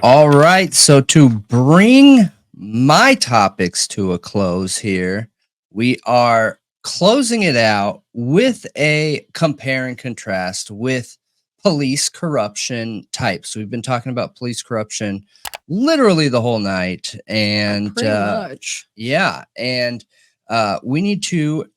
All right, so to bring my topics to a close here, we are closing it out with a compare and contrast with police corruption types. We've been talking about police corruption literally the whole night, and pretty much. yeah, and we need to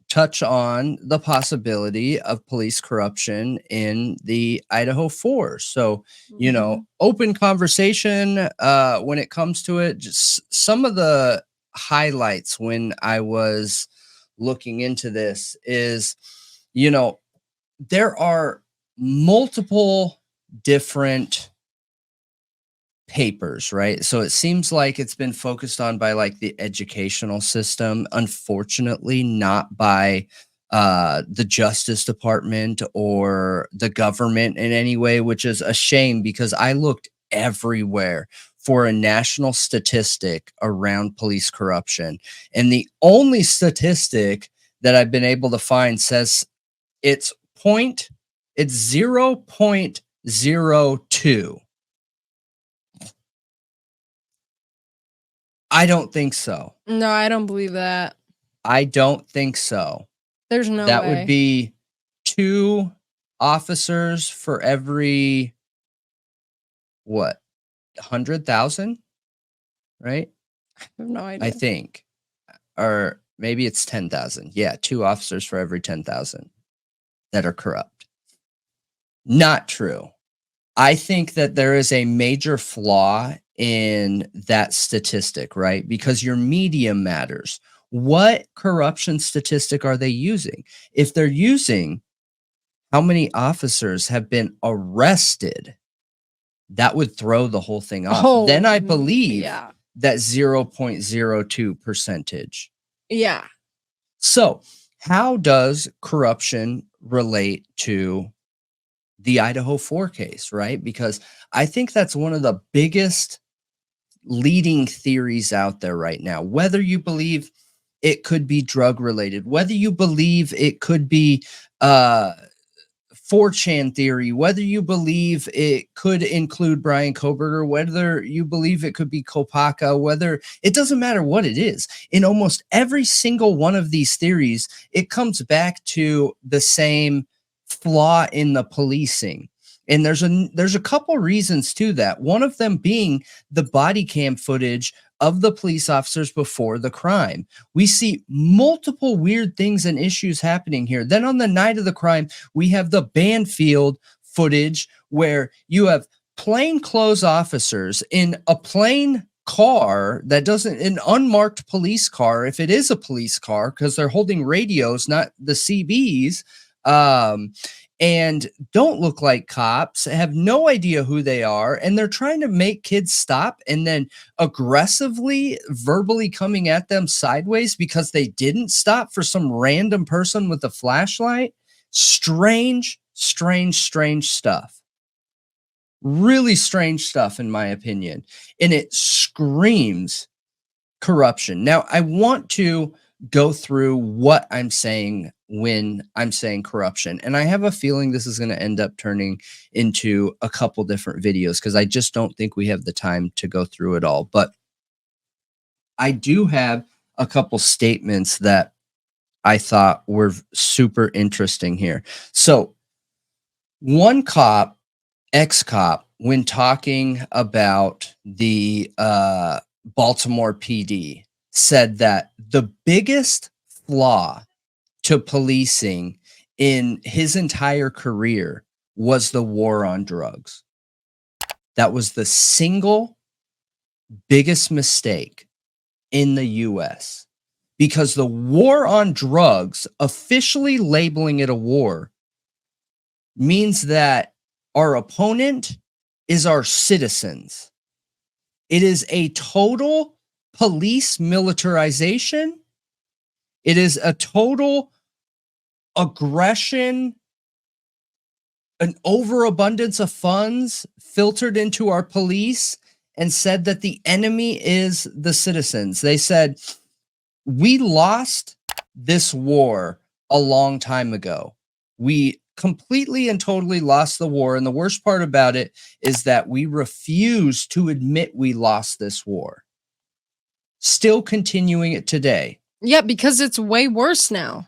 touch on the possibility of police corruption in the Idaho4. So, you know, open conversation when it comes to it. Just some of the highlights when I was looking into this is, you know, there are multiple different papers, right? So it seems like it's been focused on by like the educational system, unfortunately, not by the Justice Department or the government in any way, which is a shame because I looked everywhere for a national statistic around police corruption. And the only statistic that I've been able to find says it's 0.02. I don't think so. No, I don't believe that. I don't think so. There's no that way. Would be 2 officers for every, what, 100,000, right? I have no idea. I think. Or maybe it's 10,000. Yeah, 2 officers for every 10,000 that are corrupt. Not true. I think that there is a major flaw in that statistic, right? Because your media matters. What corruption statistic are they using? If they're using how many officers have been arrested, that would throw the whole thing off. Oh, then I believe yeah. that 0.02 percentage. Yeah. So how does corruption relate to the Idaho4 case, right? Because I think that's one of the biggest leading theories out there right now. Whether you believe it could be drug related, whether you believe it could be 4chan theory, whether you believe it could include Bryan Kohberger, whether you believe it could be Kopaka, whether it doesn't matter what it is. In almost every single one of these theories, it comes back to the same flaw in the policing. And there's a couple reasons to that. One of them being the body cam footage of the police officers before the crime. We see multiple weird things and issues happening here. Then on the night of the crime, we have the Banfield footage where you have plainclothes officers in a plain car that doesn't, an unmarked police car, if it is a police car, because they're holding radios, not the CBs, and don't look like cops, have no idea who they are, and they're trying to make kids stop and then aggressively, verbally coming at them sideways because they didn't stop for some random person with a flashlight. Strange, strange, strange stuff. Really strange stuff, in my opinion. And it screams corruption. Now, I want to go through what I'm saying when I'm saying corruption. And I have a feeling this is going to end up turning into a couple different videos because I just don't think we have the time to go through it all. But I do have a couple statements that I thought were super interesting here. So one cop, ex-cop, when talking about the Baltimore PD, said that the biggest flaw to policing in his entire career was the war on drugs. That was the single biggest mistake in the US, because the war on drugs, officially labeling it a war, means that our opponent is our citizens. It is a total police militarization. It is a total aggression, an overabundance of funds filtered into our police, and said that the enemy is the citizens. They said, we lost this war a long time ago. We completely and totally lost the war. And the worst part about it is that we refuse to admit we lost this war. Still continuing it today. Yeah, because it's way worse now.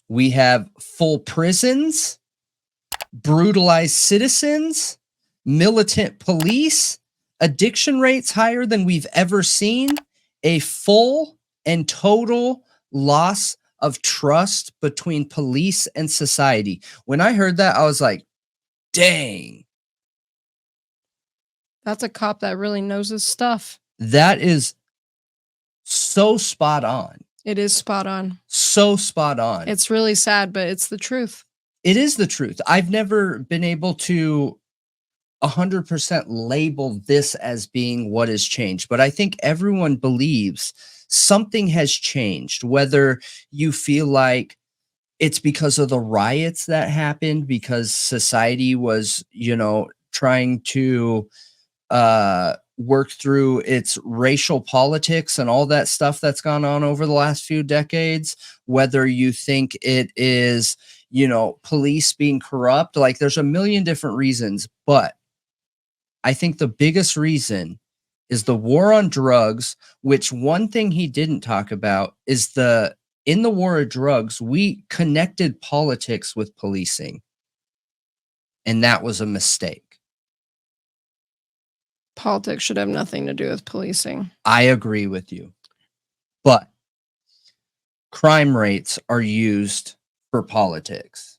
We have full prisons, brutalized citizens, militant police, addiction rates higher than we've ever seen, a full and total loss of trust between police and society. When I heard that, I was like, dang. That's a cop that really knows his stuff. That is so spot on. It is spot on. So spot on. It's really sad, but it's the truth. It is the truth. I've never been able to 100% label this as being what has changed, but I think everyone believes something has changed, whether you feel like it's because of the riots that happened, because society was, trying to work through its racial politics and all that stuff that's gone on over the last few decades, whether you think it is, police being corrupt. Like, there's a million different reasons, but I think the biggest reason is the war on drugs, which one thing he didn't talk about is in the war of drugs, we connected politics with policing. And that was a mistake. Politics should have nothing to do with policing. I agree with you. But crime rates are used for politics.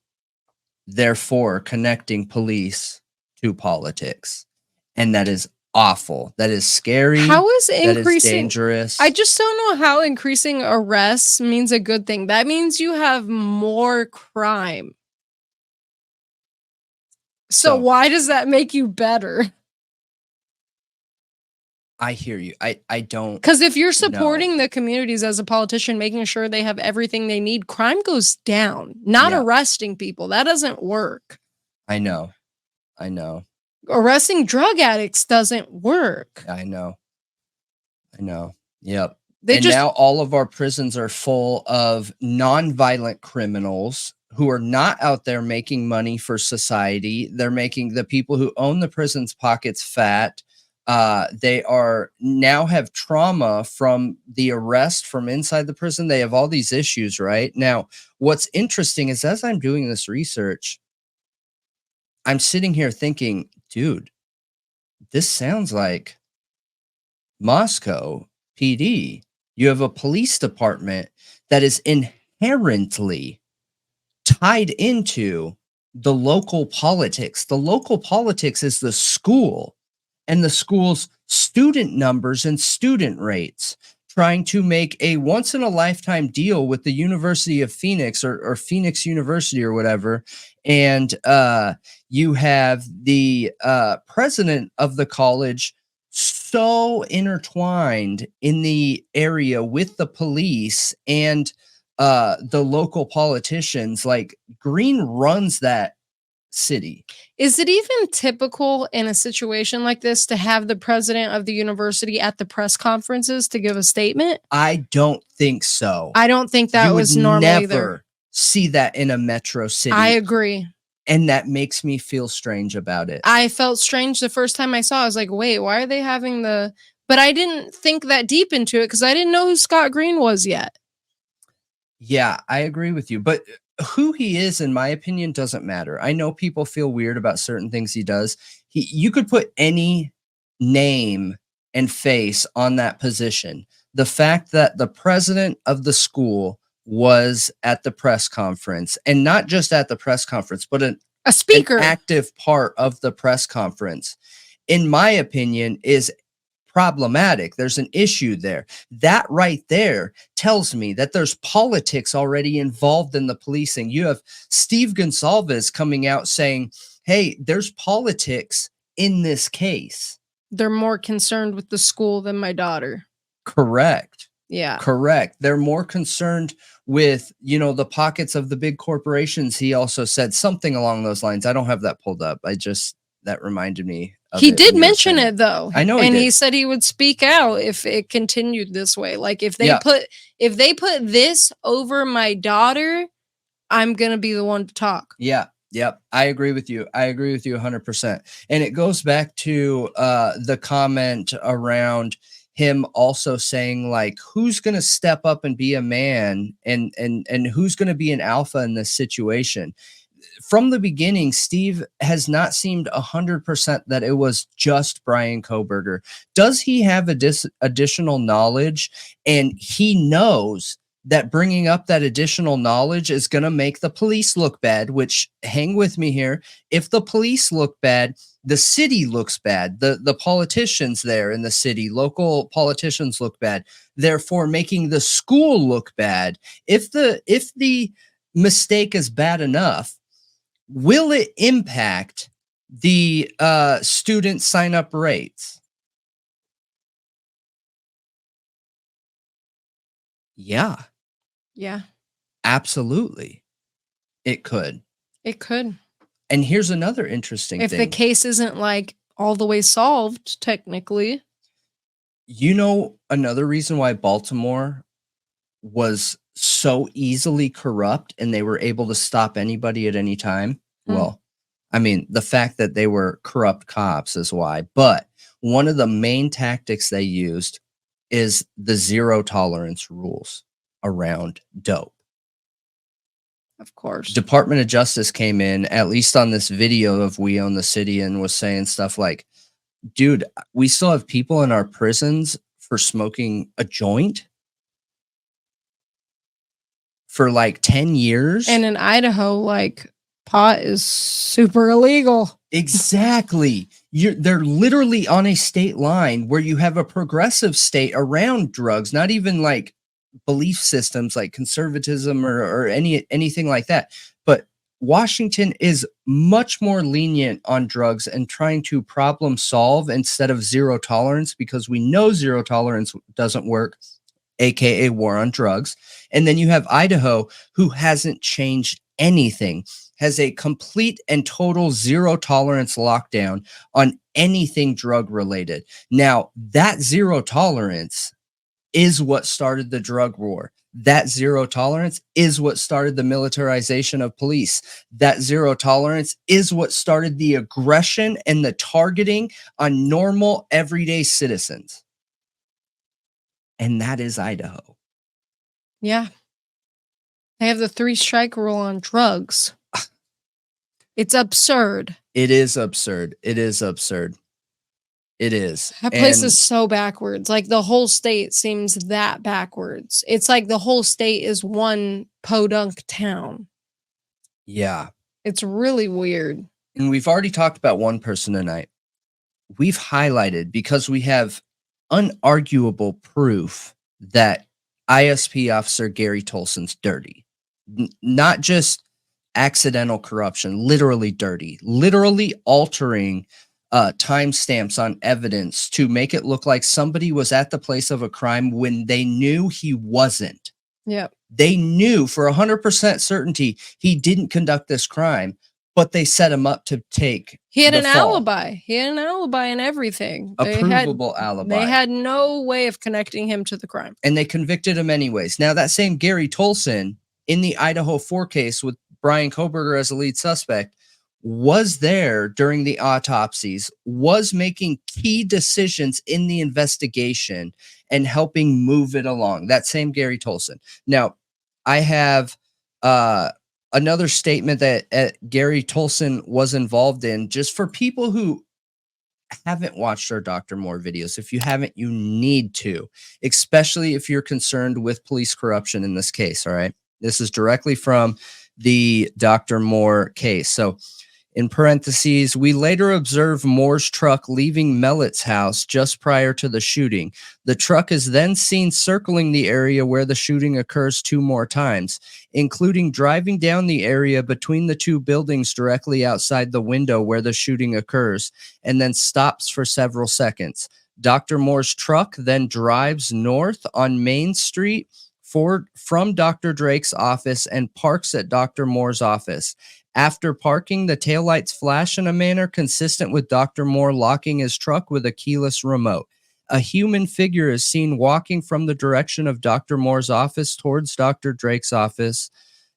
Therefore, connecting police to politics. And that is awful. That is scary. How is increasing? That is dangerous. I just don't know how increasing arrests means a good thing. That means you have more crime. So why does that make you better? I hear you. I don't. Because if you're supporting the communities as a politician, making sure they have everything they need, crime goes down. Not arresting people. That doesn't work. I know. Arresting drug addicts doesn't work. I know. Yep. And now all of our prisons are full of non-violent criminals who are not out there making money for society. They're making the people who own the prisons pockets fat. They are now have trauma from the arrest from inside the prison. They have all these issues right now. What's interesting is as I'm doing this research, I'm sitting here thinking, dude, this sounds like Moscow PD. You have a police department that is inherently tied into the local politics. The local politics is the school and the school's student numbers and student rates, trying to make a once-in-a-lifetime deal with the University of Phoenix or Phoenix University or whatever. And you have the president of the college so intertwined in the area with the police and the local politicians. Like, Green runs that city. Is it even typical in a situation like this to have the president of the university at the press conferences to give a statement? I don't think so. I don't think that was normal either. Never see that in a metro city. I agree. And that makes me feel strange about it. I felt strange the first time I saw it. I was like, wait, why are they having the... But I didn't think that deep into it because I didn't know who Scott Green was yet. Yeah, I agree with you. But who he is, in my opinion, doesn't matter. I know people feel weird about certain things he does. You could put any name and face on that position. The fact that the president of the school was at the press conference, and not just at the press conference, but a speaker, an active part of the press conference, in my opinion, is problematic. There's an issue there. That right there tells me that there's politics already involved in the policing. You have Steve Gonsalves coming out saying, hey, there's politics in this case. They're more concerned with the school than my daughter. Correct. Yeah. Correct. They're more concerned with, the pockets of the big corporations. He also said something along those lines. I don't have that pulled up. That reminded me. He did mention it though. I know. And he said he would speak out if it continued this way. Like if they put this over my daughter, I'm going to be the one to talk. Yeah. Yep. I agree with you. I agree with you 100%. And it goes back to the comment around him also saying, like, who's going to step up and be a man, and who's going to be an alpha in this situation. From the beginning, Steve has not seemed 100% that it was just Bryan Kohberger. Does he have additional knowledge, and he knows that bringing up that additional knowledge is going to make the police look bad, which, hang with me here, if the police look bad, the city looks bad. The politicians there in the city, local politicians look bad, therefore making the school look bad. If the mistake is bad enough, will it impact the student sign-up rates? Yeah. Yeah. Absolutely. It could. It could. And here's another interesting thing. If the case isn't like all the way solved, technically. You know, another reason why Baltimore was so easily corrupt and they were able to stop anybody at any time? Well, I mean, the fact that they were corrupt cops is why. But one of the main tactics they used is the zero tolerance rules around dope. Of course. Department of Justice came in, at least on this video of We Own the City, and was saying stuff like, dude, we still have people in our prisons for smoking a joint for like 10 years. And in Idaho, like, pot is super illegal. Exactly. They're literally on a state line where you have a progressive state around drugs, not even like belief systems like conservatism or anything like that. But Washington is much more lenient on drugs and trying to problem solve instead of zero tolerance, because we know zero tolerance doesn't work, aka war on drugs. And then you have Idaho, who hasn't changed anything, has a complete and total zero tolerance lockdown on anything drug related. Now, that zero tolerance is what started the drug war. That zero tolerance is what started the militarization of police. That zero tolerance is what started the aggression and the targeting on normal, everyday citizens. And that is Idaho. Yeah. They have the 3-strike rule on drugs. It's absurd. It is absurd. It is absurd. It is. That place is so backwards. Like, the whole state seems that backwards. It's like the whole state is one podunk town. Yeah. It's really weird. And we've already talked about one person tonight. We've highlighted, because we have unarguable proof that ISP officer Gary Tolson's dirty. Not just accidental corruption, literally dirty, literally altering timestamps on evidence to make it look like somebody was at the place of a crime when they knew he wasn't. Yeah. They knew for 100% certainty he didn't conduct this crime, but they set him up to take. He had an alibi. He had an alibi and everything. A provable alibi. They had no way of connecting him to the crime. And they convicted him anyways. Now, that same Gary Tolson in the Idaho4 case with Bryan Kohberger as a lead suspect was there during the autopsies, was making key decisions in the investigation and helping move it along. That same Gary Tolson. Now, I have another statement that Gary Tolson was involved in, just for people who haven't watched our Dr. Moore videos. If you haven't, you need to, especially if you're concerned with police corruption in this case. All right. This is directly from the Dr. Moore case. So, in parentheses, we later observe Moore's truck leaving Mellett's house just prior to the shooting. The truck is then seen circling the area where the shooting occurs 2 more times, including driving down the area between the 2 buildings directly outside the window where the shooting occurs, and then stops for several seconds. Dr. Moore's truck then drives north on Main Street from Dr. Drake's office and parks at Dr. Moore's office. After parking, the taillights flash in a manner consistent with Dr. Moore locking his truck with a keyless remote. A human figure is seen walking from the direction of Dr. Moore's office towards Dr. Drake's office.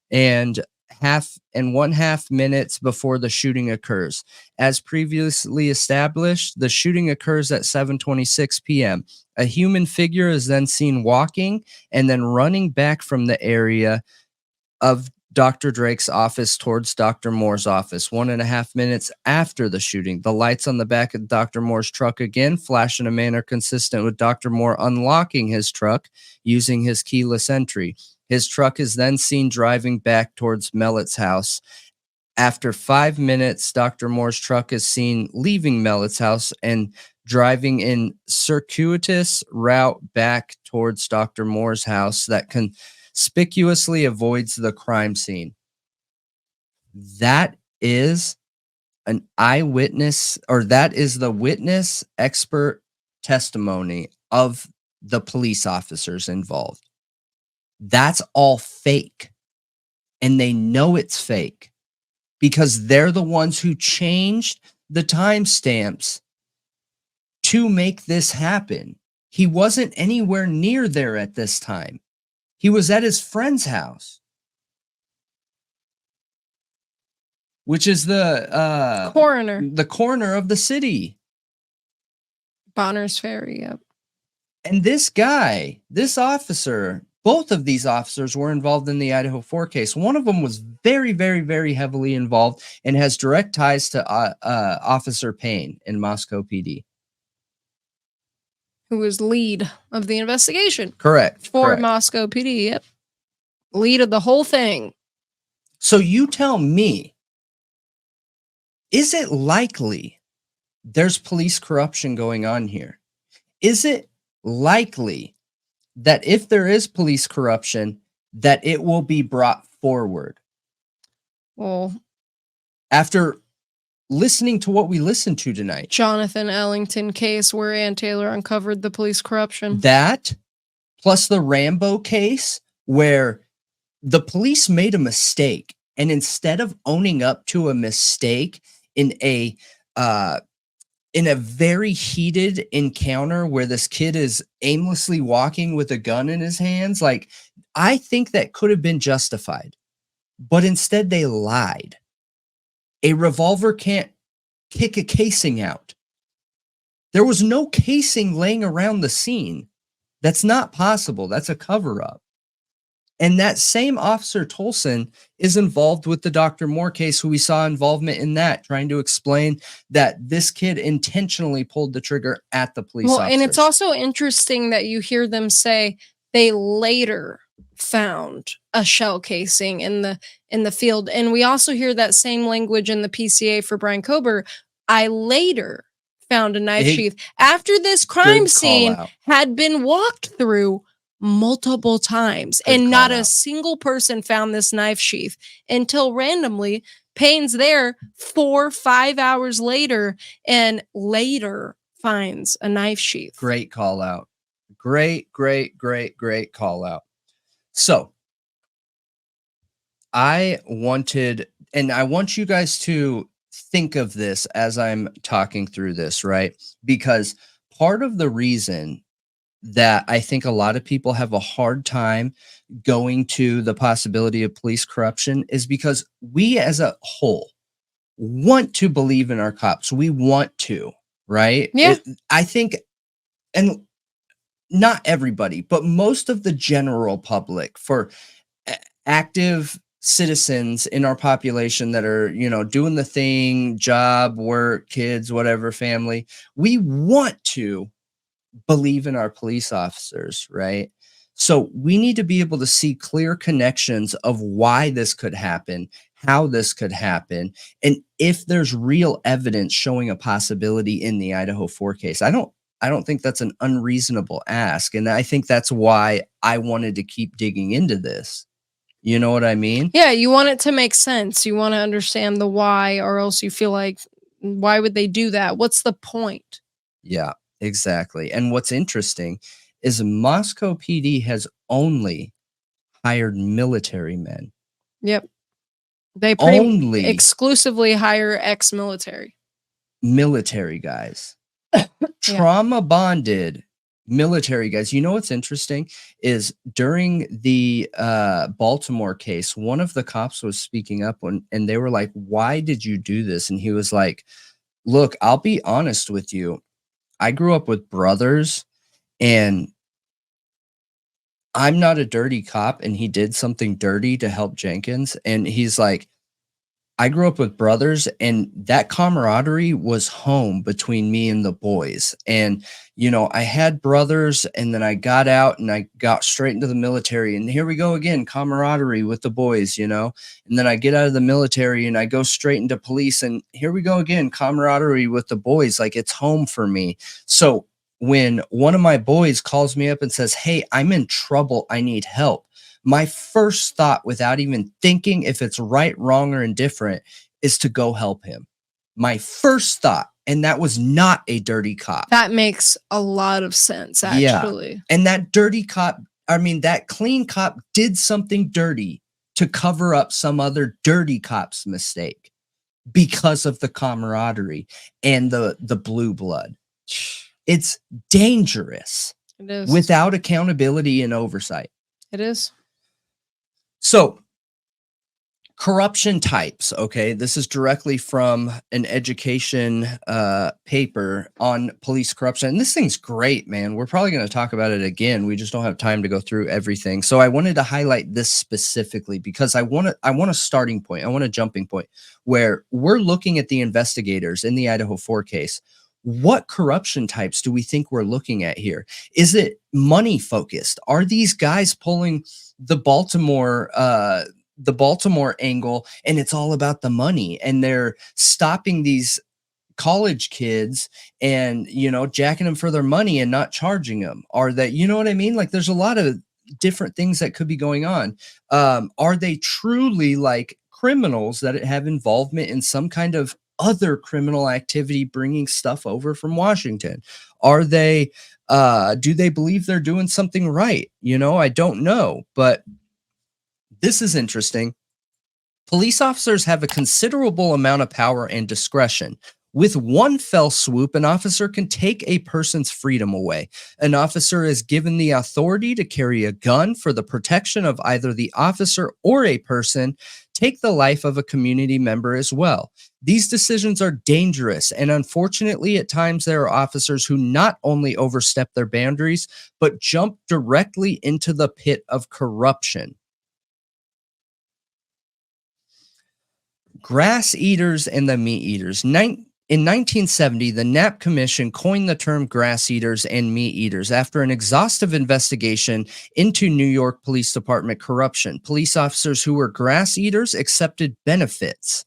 And 1/2 minutes before the shooting occurs. As previously established, the shooting occurs at 7:26 p.m. A human figure is then seen walking and then running back from the area of Dr. Drake's office towards Dr. Moore's office. 1.5 minutes after the shooting, the lights on the back of Dr. Moore's truck again flash in a manner consistent with Dr. Moore unlocking his truck using his keyless entry. His truck is then seen driving back towards Mellett's house. After 5 minutes, Dr. Moore's truck is seen leaving Mellett's house and driving in circuitous route back towards Dr. Moore's house that conspicuously avoids the crime scene. That is an eyewitness, or that is the witness expert testimony of the police officers involved. That's all fake. And they know it's fake because they're the ones who changed the timestamps to make this happen. He wasn't anywhere near there at this time. He was at his friend's house, which is the coroner of the city. Bonner's Ferry, yep. And this guy, this officer, both of these officers were involved in the Idaho4 case. One of them was very, very, very heavily involved and has direct ties to Officer Payne in Moscow PD. Who was lead of the investigation. Correct. For Moscow PD, yep. Lead of the whole thing. So you tell me, is it likely there's police corruption going on here? Is it likely that if there is police corruption, that it will be brought forward? Well, after listening to what we listened to tonight, Jonathan Ellington case where Ann Taylor uncovered the police corruption. That, plus the Rambo case where the police made a mistake, and instead of owning up to a mistake in a very heated encounter where this kid is aimlessly walking with a gun in his hands, like, I think that could have been justified, but instead they lied. A revolver can't kick a casing out. There was no casing laying around the scene. That's not possible. That's a cover-up. And that same Officer Tolson is involved with the Dr. Moore case, who we saw involvement in that, trying to explain that this kid intentionally pulled the trigger at the police officers. And it's also interesting that you hear them say they later found a shell casing in the field. And we also hear that same language in the PCA for Bryan Kohberger. I later found a knife sheath after this crime scene had been walked through multiple times, and not a single person found this knife sheath until randomly Payne's there 4-5 hours later and later finds a knife sheath. Great call out. Great call out. So I want you guys to think of this as I'm talking through this, right? Because part of the reason that I think a lot of people have a hard time going to the possibility of police corruption is because we as a whole want to believe in our cops. We want to, right? Yeah. I think, and not everybody, but most of the general public, for active citizens in our population that are, doing the thing, job, work, kids, whatever, family, we want to believe in our police officers, right? So we need to be able to see clear connections of why this could happen, how this could happen, and if there's real evidence showing a possibility in the Idaho4 case. I don't think that's an unreasonable ask, and I think that's why I wanted to keep digging into this. You know what I mean? Yeah, you want it to make sense. You want to understand the why, or else you feel like, why would they do that? What's the point? Yeah. Exactly. And what's interesting is Moscow PD has only hired military men. Yep. They only exclusively hire ex-military. Military guys. Trauma bonded military guys. You know what's interesting is during the Baltimore case, one of the cops was speaking up and they were like, "Why did you do this?" And he was like, "Look, I'll be honest with you. I grew up with brothers, and I'm not a dirty cop, and he did something dirty to help Jenkins." And he's like, I grew up with brothers, and that camaraderie was home between me and the boys. And, you know, I had brothers, and then I got out and I got straight into the military. And here we go again, camaraderie with the boys, you know. And then I get out of the military and I go straight into police. And here we go again, camaraderie with the boys. Like, it's home for me. So when one of my boys calls me up and says, "Hey, I'm in trouble, I need help," my first thought, without even thinking if it's right, wrong, or indifferent, is to go help him. My first thought, and that was not a dirty cop. That makes a lot of sense, actually. Yeah. And that dirty cop, I mean, that clean cop did something dirty to cover up some other dirty cop's mistake because of the camaraderie and the blue blood. It's dangerous. It is. Without accountability and oversight. It is. So, corruption types, okay? This is directly from an education paper on police corruption. And this thing's great, man. We're probably going to talk about it again. We just don't have time to go through everything. So I wanted to highlight this specifically because I want a starting point. I want a jumping point where we're looking at the investigators in the Idaho4 case. What corruption types do we think we're looking at here? Is it money focused? Are these guys pulling the Baltimore angle, and it's all about the money, and they're stopping these college kids and, you know, jacking them for their money and not charging them? Are they, you know what I mean? Like, there's a lot of different things that could be going on. Are they truly like criminals that have involvement in some kind of other criminal activity, bringing stuff over from Washington? Are they, do they believe they're doing something right? You know, I don't know, but this is interesting. Police officers have a considerable amount of power and discretion. With one fell swoop, an officer can take a person's freedom away. An officer is given the authority to carry a gun for the protection of either the officer or a person, take the life of a community member as well. These decisions are dangerous, and unfortunately, at times there are officers who not only overstep their boundaries, but jump directly into the pit of corruption. Grass eaters and the meat eaters. In 1970, the Knapp Commission coined the term grass eaters and meat eaters after an exhaustive investigation into New York Police Department corruption. Police officers who were grass eaters accepted benefits,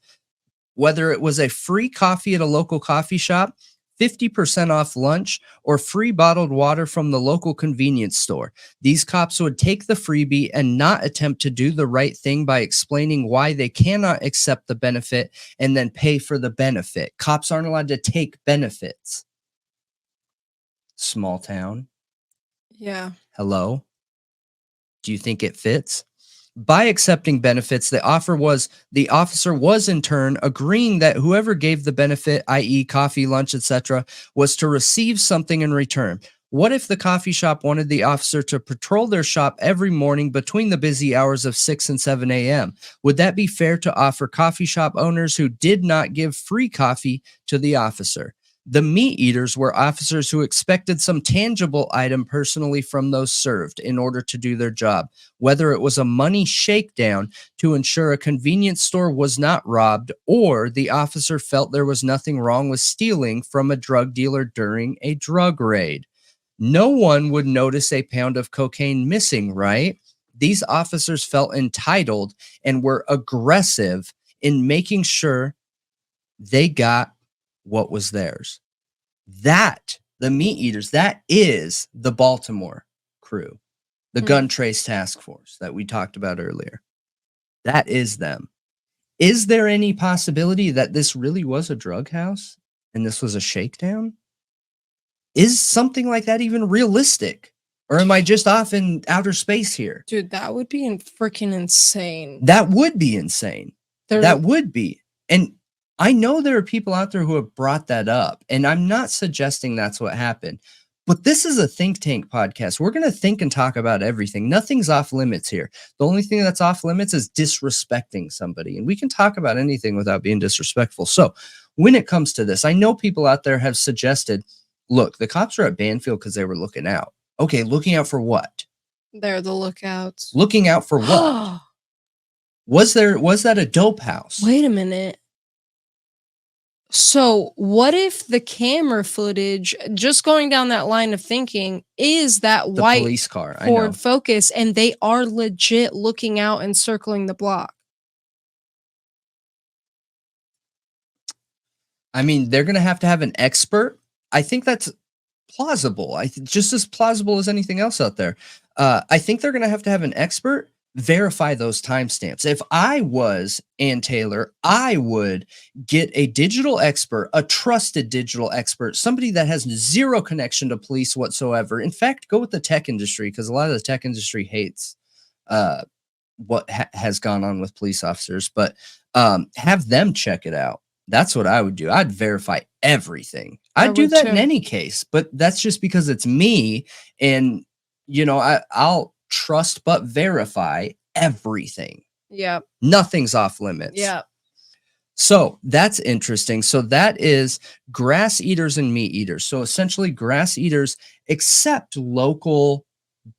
whether it was a free coffee at a local coffee shop, 50% off lunch, or free bottled water from the local convenience store. These cops would take the freebie and not attempt to do the right thing by explaining why they cannot accept the benefit and then pay for the benefit. Cops aren't allowed to take benefits. Small town. Yeah. Hello? Do you think it fits? By accepting benefits, the officer was in turn agreeing that whoever gave the benefit, i.e. coffee, lunch, etc., was to receive something in return. What if the coffee shop wanted the officer to patrol their shop every morning between the busy hours of 6 and 7 a.m.? Would that be fair to offer coffee shop owners who did not give free coffee to the officer? The meat eaters were officers who expected some tangible item personally from those served in order to do their job, whether it was a money shakedown to ensure a convenience store was not robbed, or the officer felt there was nothing wrong with stealing from a drug dealer during a drug raid. No one would notice a pound of cocaine missing, right? These officers felt entitled and were aggressive in making sure they got what was theirs. That, the meat eaters, that is the Baltimore crew, the gun trace task force that we talked about earlier. That is them. Is there any possibility that this really was a drug house and this was a shakedown? Is something like that even realistic? Or am I just off in outer space here? Dude, that would be freaking insane. That would be insane. That would be. And I know there are people out there who have brought that up, and I'm not suggesting that's what happened, But this is a think tank podcast. We're going to think and talk about everything. Nothing's off limits here. The only thing that's off limits is disrespecting somebody. And we can talk about anything without being disrespectful. So when it comes to this, I know people out there have suggested, look, the cops are at Banfield because they were looking out. Okay, looking out for what? They're the lookouts. Looking out for what? Was that a dope house? Wait a minute. So what if the camera footage, just going down that line of thinking, is that The white police car. I know. Ford Focus, and they are legit looking out and circling the block? I mean, they're going to have an expert. I think that's plausible. Just as plausible as anything else out there. I think they're going to have an expert verify those timestamps. If I was Ann Taylor, I would get a digital expert, a trusted digital expert, somebody that has zero connection to police whatsoever. In fact, go with the tech industry, because a lot of the tech industry hates what has gone on with police officers, but have them check it out. That's what I would do. I'd verify everything. I'd do that in any case, but that's just because it's me. And, you know, I'll trust but verify everything. Yeah. Nothing's off limits. Yeah. So that's interesting. So that is grass eaters and meat eaters. So essentially grass eaters accept local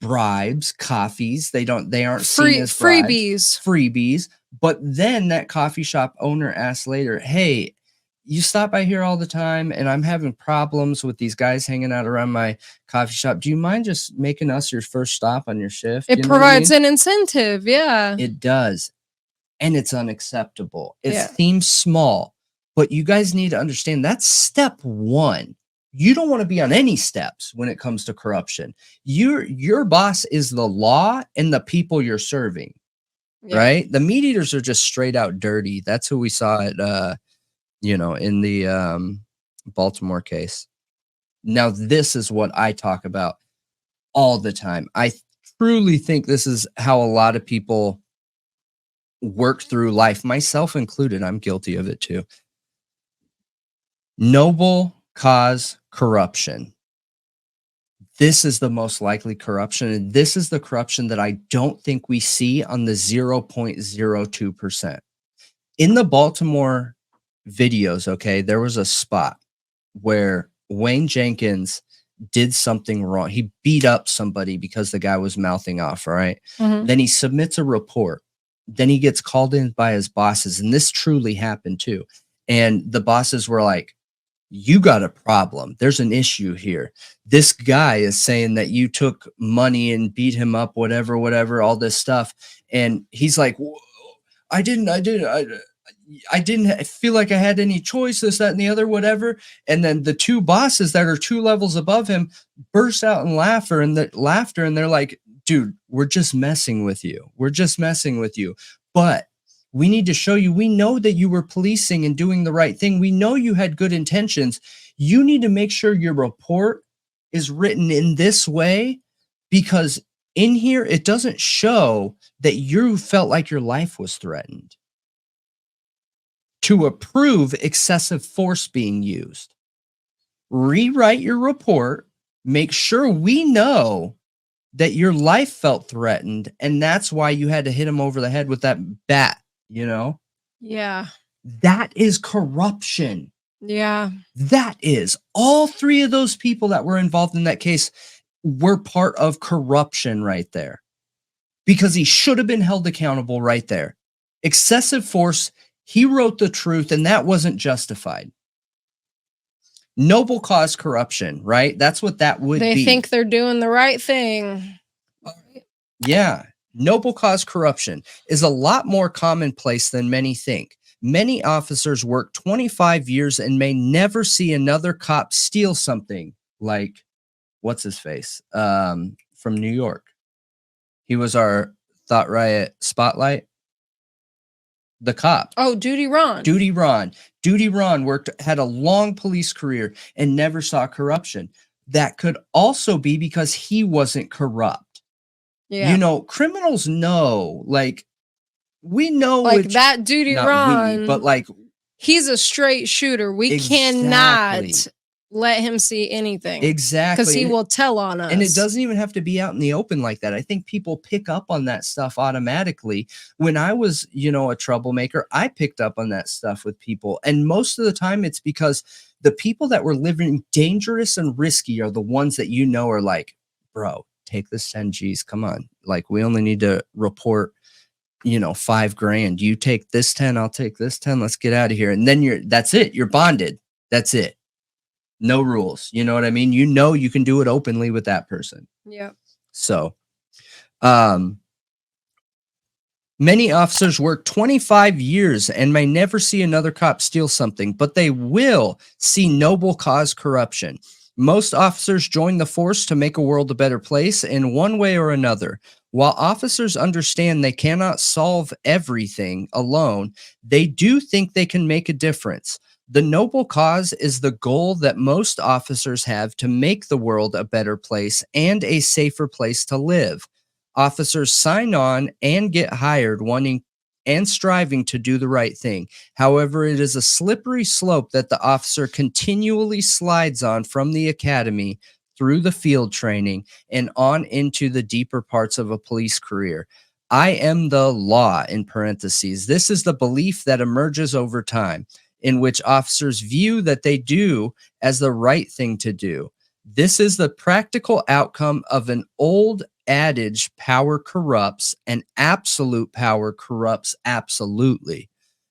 bribes, coffees. They aren't seen as freebies. But then that coffee shop owner asks later, hey, you stop by here all the time and I'm having problems with these guys hanging out around my coffee shop. Do you mind just making us your first stop on your shift? It provides an incentive. Yeah, it does. And it's unacceptable. It seems small, but you guys need to understand that's step one. You don't want to be on any steps when it comes to corruption. Your boss is the law and the people you're serving, right? The meat eaters are just straight out dirty. That's who we saw at, in the Baltimore case. Now, this is what I talk about all the time. I truly think this is how a lot of people work through life, myself included. I'm guilty of it too. Noble cause corruption. This is the most likely corruption. And this is the corruption that I don't think we see on the 0.02%. In the Baltimore videos, okay, there was a spot where Wayne Jenkins did something wrong. He beat up somebody because the guy was mouthing off, all right? Then he submits a report. Then he gets called in by his bosses, and this truly happened too. And the bosses were like, you got a problem. There's an issue here. This guy is saying that you took money and beat him up, whatever, all this stuff. And he's like, I didn't feel like I had any choice, this, that, and the other, whatever. And then the two bosses that are 2 levels above him burst out in laughter, and they're like, dude, we're just messing with you. But we need to show you, we know that you were policing and doing the right thing. We know you had good intentions. You need to make sure your report is written in this way, because in here, it doesn't show that you felt like your life was threatened. To approve excessive force being used, rewrite your report, make sure we know that your life felt threatened, and that's why you had to hit him over the head with that bat, Yeah. That is corruption. Yeah. That is. All 3 of those people that were involved in that case were part of corruption right there, because he should have been held accountable right there. Excessive force, he wrote the truth, and that wasn't justified. Noble cause corruption, right? That's what that would be. They think they're doing the right thing. Yeah. Noble cause corruption is a lot more commonplace than many think. Many officers work 25 years and may never see another cop steal something, like, what's his face? From New York. He was our Thought Riot spotlight. The cop. Oh, Duty Ron. Duty Ron had a long police career and never saw corruption. That could also be because he wasn't corrupt. Yeah. Criminals know, like, we know, like that Duty Ron, but like, he's a straight shooter. We cannot let him see anything. Because Exactly. he will tell on us. And it doesn't even have to be out in the open like that. I think people pick up on that stuff automatically. When I was, a troublemaker, I picked up on that stuff with people. And most of the time it's because the people that were living dangerous and risky are the ones that are like, bro, take this 10 G's. Come on. Like, we only need to report, $5,000. You take this 10, I'll take this 10. Let's get out of here. And then that's it. You're bonded. That's it. No rules. You know what I mean? You can do it openly with that person. Yeah. So, many officers work 25 years and may never see another cop steal something, but they will see noble cause corruption. Most officers join the force to make a world a better place in one way or another. While officers understand they cannot solve everything alone, they do think they can make a difference. The noble cause is the goal that most officers have to make the world a better place and a safer place to live. Officers sign on and get hired wanting and striving to do the right thing. However, it is a slippery slope that the officer continually slides on from the academy through the field training and on into the deeper parts of a police career. I am the law, in parentheses. This is the belief that emerges over time, in which officers view that they do as the right thing to do. This is the practical outcome of an old adage, power corrupts, and absolute power corrupts absolutely.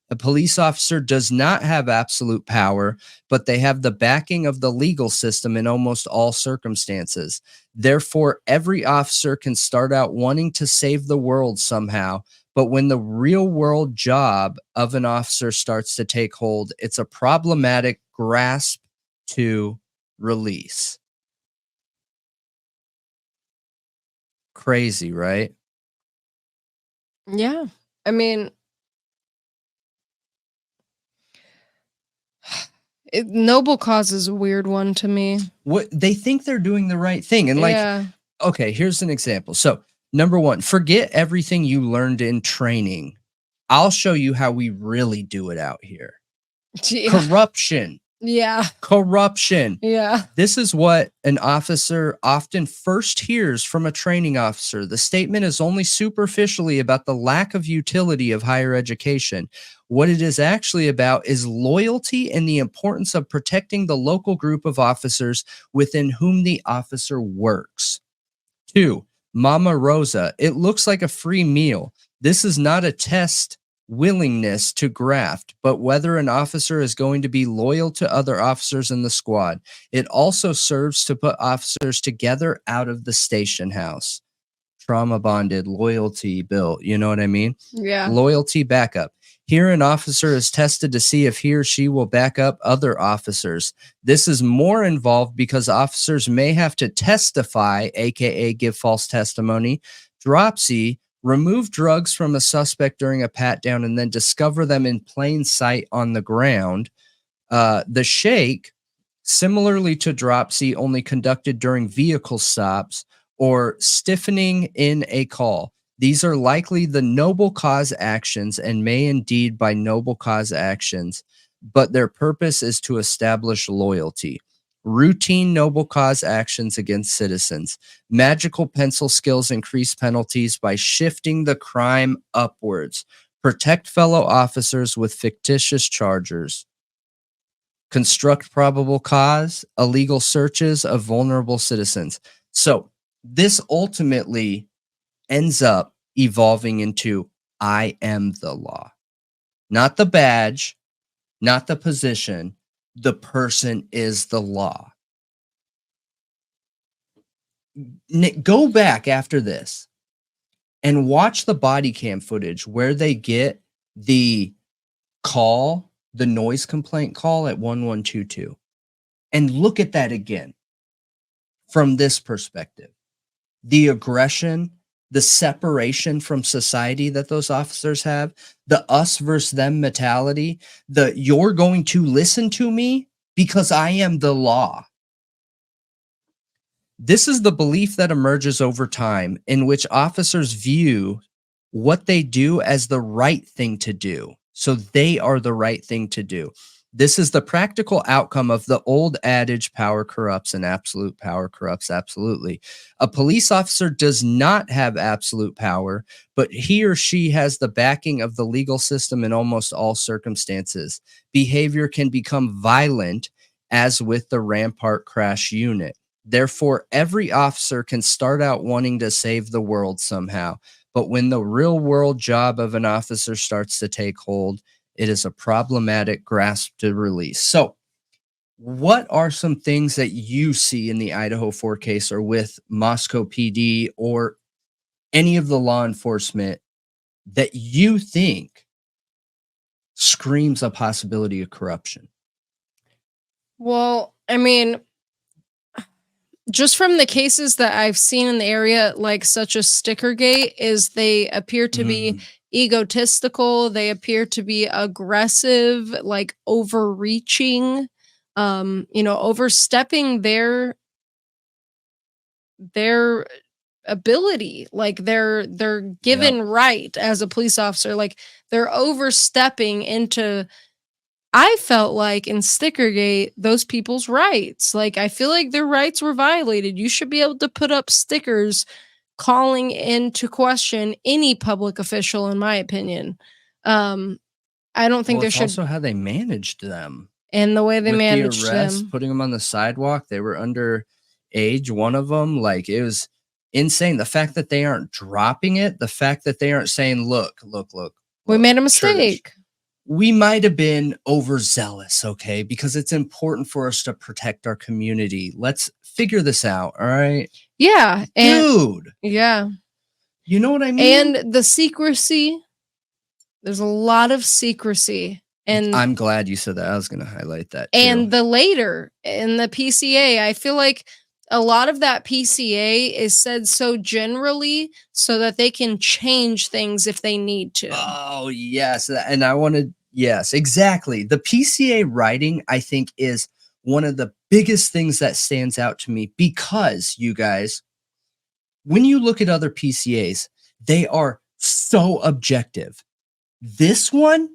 A police officer does not have absolute power, but they have the backing of the legal system in almost all circumstances. Therefore, every officer can start out wanting to save the world somehow, but when the real world job of an officer starts to take hold, it's a problematic grasp to release. Crazy, right? Yeah. I mean, noble cause is a weird one to me. What they think they're doing the right thing. And okay, here's an example. So, number one, forget everything you learned in training. I'll show you how we really do it out here. Yeah. Corruption. Yeah. Corruption. Yeah. This is what an officer often first hears from a training officer. The statement is only superficially about the lack of utility of higher education. What it is actually about is loyalty and the importance of protecting the local group of officers within whom the officer works. 2, Mama Rosa. It looks like a free meal. This is not a test willingness to graft, but whether an officer is going to be loyal to other officers in the squad. It also serves to put officers together out of the station house. Trauma bonded, loyalty built. You know what I mean? Yeah. Loyalty backup. Here, an officer is tested to see if he or she will back up other officers. This is more involved because officers may have to testify, aka give false testimony, dropsy, remove drugs from a suspect during a pat-down, and then discover them in plain sight on the ground. The shake, similarly to dropsy, only conducted during vehicle stops, or stiffening in a call. These are likely the noble cause actions and may indeed by noble cause actions, but their purpose is to establish loyalty. Routine noble cause actions against citizens. Magical pencil skills increase penalties by shifting the crime upwards. Protect fellow officers with fictitious charges. Construct probable cause. Illegal searches of vulnerable citizens. So this ultimately ends up evolving into I am the law. Not the badge, not the position. The person is the law. Go back after this and watch the body cam footage where they get the call, the noise complaint call at 1122, and look at that again from this perspective. The aggression, the separation from society that those officers have, the us versus them mentality, the you're going to listen to me because I am the law. This is the belief that emerges over time in which officers view what they do as the right thing to do. So they are the right thing to do. This is the practical outcome of the old adage, power corrupts and absolute power corrupts absolutely. A police officer does not have absolute power, but he or she has the backing of the legal system in almost all circumstances. Behavior can become violent, as with the Rampart crash unit. Therefore, every officer can start out wanting to save the world somehow. But when the real world job of an officer starts to take hold, it is a problematic grasp to release. So, what are some things that you see in the Idaho4 case or with Moscow PD or any of the law enforcement that you think screams a possibility of corruption? Well, I mean, just from the cases that I've seen in the area, like such as Stickergate, is they appear to be egotistical. They appear to be aggressive, like overreaching, overstepping their ability, like their given right as a police officer. Like they're overstepping into, I felt like in Stickergate, those people's rights. Like, I feel like their rights were violated. You should be able to put up stickers calling into question any public official, in my opinion. I don't think there should. Also how they managed them. And the way they managed the arrest, them. Putting them on the sidewalk. They were underage, one of them. Like, it was insane. The fact that they aren't dropping it, the fact that they aren't saying, look, we made a mistake. Church, we might have been overzealous, okay? Because it's important for us to protect our community. Let's figure this out, all right? Yeah. Dude. Yeah. You know what I mean? And the secrecy. There's a lot of secrecy. And I'm glad you said that. I was going to highlight that too. And the later in the PCA, I feel like a lot of that PCA is said so generally so that they can change things if they need to. Oh, yes. And I wanted, yes, exactly. The PCA writing, I think, is one of the biggest things that stands out to me because, you guys, when you look at other PCAs, they are so objective. This one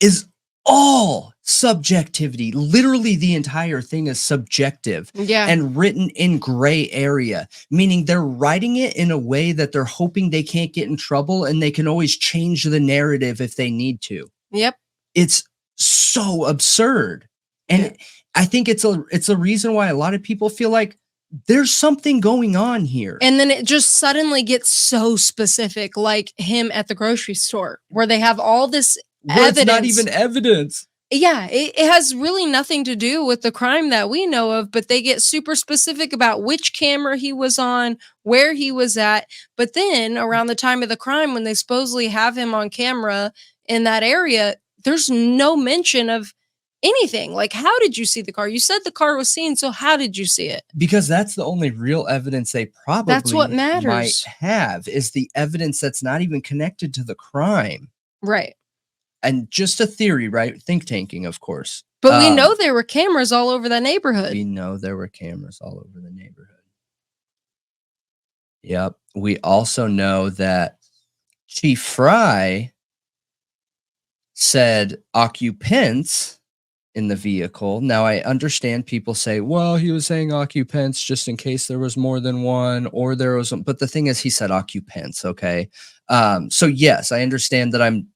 is all subjectivity. Literally, the entire thing is subjective and written in gray area, meaning they're writing it in a way that they're hoping they can't get in trouble and they can always change the narrative if they need to. Yep. It's so absurd. And I think it's a reason why a lot of people feel like there's something going on here. And then it just suddenly gets so specific, like him at the grocery store, where they have all this evidence. It's not even evidence. Yeah, it has really nothing to do with the crime that we know of, but they get super specific about which camera he was on, where he was at. But then around the time of the crime, when they supposedly have him on camera in that area, there's no mention of anything. Like, how did you see the car? You said the car was seen, so how did you see it? Because that's the only real evidence they probably that's what matters. Might have, is the evidence that's not even connected to the crime. Right. And just a theory, right? Think tanking, of course. But we know there were cameras all over the neighborhood. We know there were cameras all over the neighborhood. Yep. We also know that Chief Fry said occupants in the vehicle. Now, I understand people say, well, he was saying occupants just in case there was more than one or there was, but the thing is, he said occupants, okay? So yes, I understand that I'm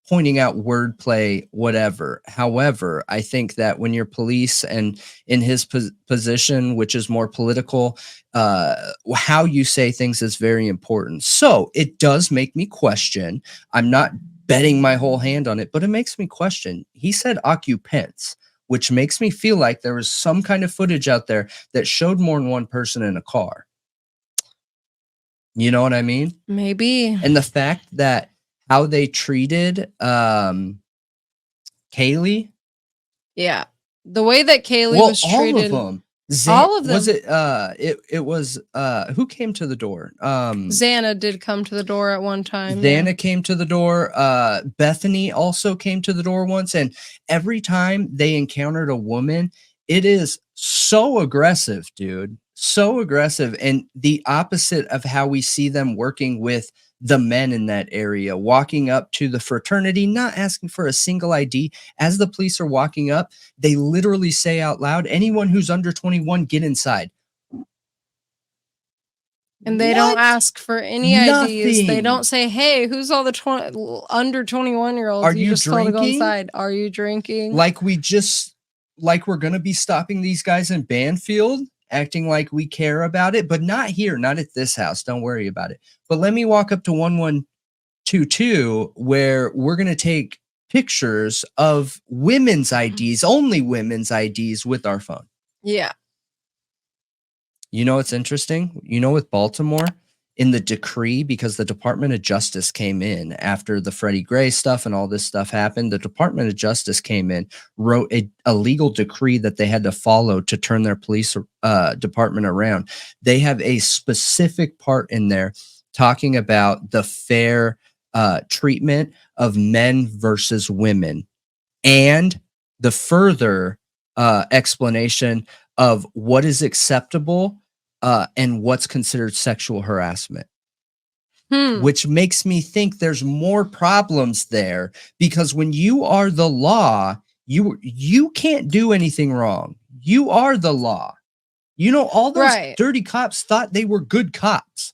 pointing out wordplay, whatever. However, I think that when you're police and in his position, which is more political, how you say things is very important. So it does make me question. I'm not betting my whole hand on it, but it makes me question. He said occupants, which makes me feel like there was some kind of footage out there that showed more than one person in a car. You know what I mean? Maybe. And the fact that how they treated Kaylee. Yeah. The way that Kaylee was treated. All of them. All of them. Was it it was who came to the door? Xana did come to the door at one time. Xana came to the door. Bethany also came to the door once, and every time they encountered a woman, it is so aggressive, dude. So aggressive, and the opposite of how we see them working with the men in that area, walking up to the fraternity, not asking for a single ID. As the police are walking up, they literally say out loud, anyone who's under 21, get inside. And they don't ask for any IDs. They don't say, hey, who's all the under 21-year-olds? Are you just told to go drinking? inside. Are you drinking? Like we're going to be stopping these guys in Banfield, acting like we care about it, but not here, not at this house. Don't worry about it. But let me walk up to 1122 where we're going to take pictures of women's IDs, only women's IDs with our phone. Yeah. You know what's interesting? You know, with Baltimore, in the decree, because the Department of Justice came in after the Freddie Gray stuff and all this stuff happened, the Department of Justice came in, wrote a legal decree that they had to follow to turn their police department around. They have a specific part in there talking about the fair treatment of men versus women, and the further explanation of what is acceptable and what's considered sexual harassment. Which makes me think there's more problems there, because when you are the law, you can't do anything wrong. You are the law. You know, all those dirty cops thought they were good cops.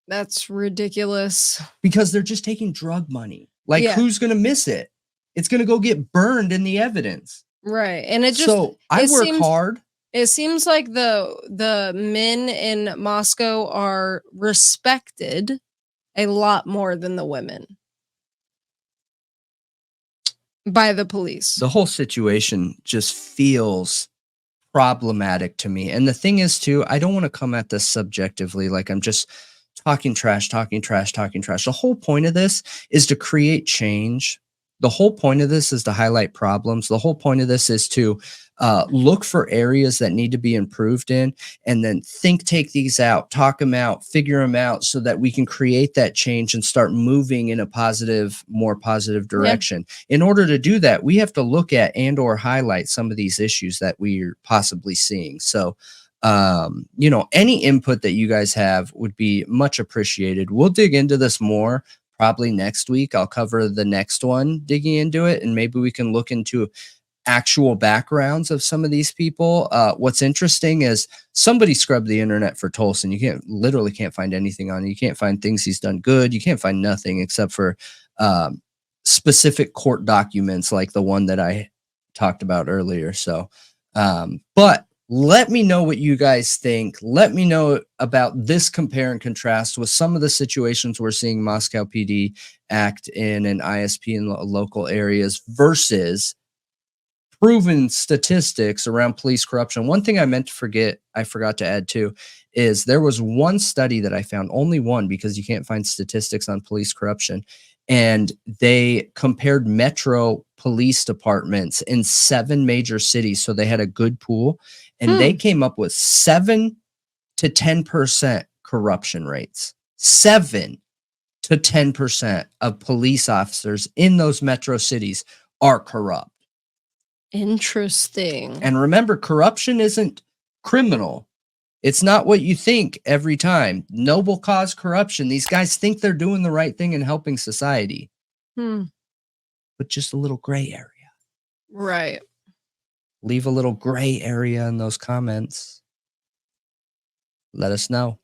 That's ridiculous. Because they're just taking drug money. Like, who's going to miss it? It's going to go get burned in the evidence. Right. And it just... So I work hard. It seems like the men in Moscow are respected a lot more than the women by the police. The whole situation just feels problematic to me. And the thing is, too, I don't want to come at this subjectively, like I'm just talking trash. The whole point of this is to create change. The whole point of this is to highlight problems. The whole point of this is to look for areas that need to be improved in, and then take these out, talk them out, figure them out, so that we can create that change and start moving in a more positive direction. Yeah. In order to do that, we have to look at and or highlight some of these issues that we're possibly seeing. So, you know, any input that you guys have would be much appreciated. We'll dig into this more. Probably next week, I'll cover the next one, digging into it, and maybe we can look into actual backgrounds of some of these people. What's interesting is somebody scrubbed the internet for Tolson. You literally can't find anything on it. You can't find things he's done good. You can't find nothing except for specific court documents like the one that I talked about earlier. So, but let me know what you guys think. Let me know about this compare and contrast with some of the situations we're seeing Moscow PD act in and ISP in local areas versus proven statistics around police corruption. One thing I forgot to add too, is there was one study that I found, only one, because you can't find statistics on police corruption. And they compared metro police departments in 7 major cities. So they had a good pool, and they came up with 7 to 10% corruption rates. 7 to 10% of police officers in those metro cities are corrupt. Interesting. And remember, corruption isn't criminal. It's not what you think every time. Noble cause corruption. These guys think they're doing the right thing and helping society. But just a little gray area. Right. Leave a little gray area in those comments. Let us know.